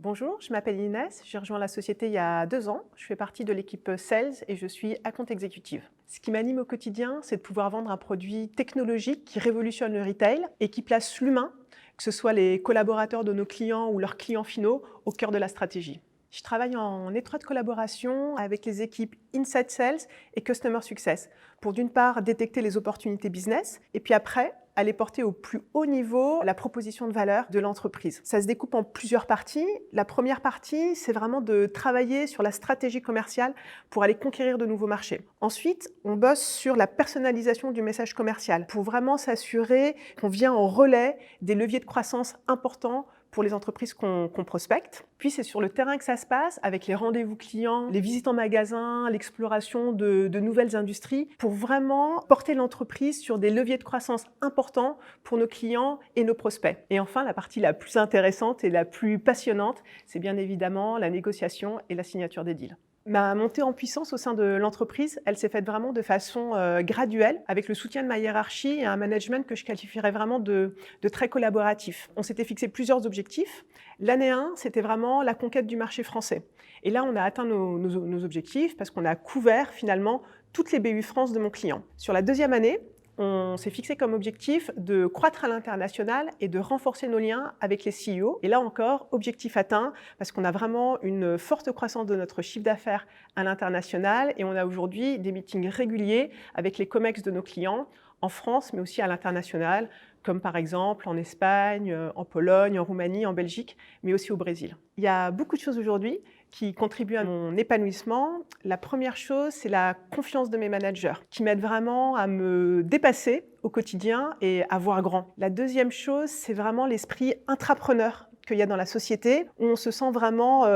Bonjour, je m'appelle Inès, j'ai rejoint la société il y a 2 ans. Je fais partie de l'équipe Sales et je suis account exécutive. Ce qui m'anime au quotidien, c'est de pouvoir vendre un produit technologique qui révolutionne le retail et qui place l'humain, que ce soit les collaborateurs de nos clients ou leurs clients finaux, au cœur de la stratégie. Je travaille en étroite collaboration avec les équipes Inside Sales et Customer Success pour d'une part détecter les opportunités business et puis après aller porter au plus haut niveau la proposition de valeur de l'entreprise. Ça se découpe en plusieurs parties. La première partie, c'est vraiment de travailler sur la stratégie commerciale pour aller conquérir de nouveaux marchés. Ensuite, on bosse sur la personnalisation du message commercial pour vraiment s'assurer qu'on vient en relais des leviers de croissance importants pour les entreprises qu'on prospecte. Puis c'est sur le terrain que ça se passe, avec les rendez-vous clients, les visites en magasin, l'exploration de nouvelles industries, pour vraiment porter l'entreprise sur des leviers de croissance importants pour nos clients et nos prospects. Et enfin, la partie la plus intéressante et la plus passionnante, c'est bien évidemment la négociation et la signature des deals. Ma montée en puissance au sein de l'entreprise, elle s'est faite vraiment de façon graduelle, avec le soutien de ma hiérarchie et un management que je qualifierais vraiment de très collaboratif. On s'était fixé plusieurs objectifs. L'année 1, c'était vraiment la conquête du marché français. Et là, on a atteint nos objectifs parce qu'on a couvert finalement toutes les BU France de mon client. Sur la deuxième année, on s'est fixé comme objectif de croître à l'international et de renforcer nos liens avec les CEO. Et là encore, objectif atteint, parce qu'on a vraiment une forte croissance de notre chiffre d'affaires à l'international et on a aujourd'hui des meetings réguliers avec les COMEX de nos clients en France, mais aussi à l'international, comme par exemple en Espagne, en Pologne, en Roumanie, en Belgique, mais aussi au Brésil. Il y a beaucoup de choses aujourd'hui qui contribuent à mon épanouissement. La première chose, c'est la confiance de mes managers, qui m'aident vraiment à me dépasser au quotidien et à voir grand. La deuxième chose, c'est vraiment l'esprit intrapreneur qu'il y a dans la société, où on se sent vraiment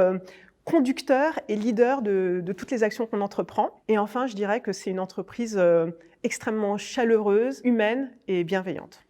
conducteur et leader de toutes les actions qu'on entreprend. Et enfin, je dirais que c'est une entreprise extrêmement chaleureuse, humaine et bienveillante.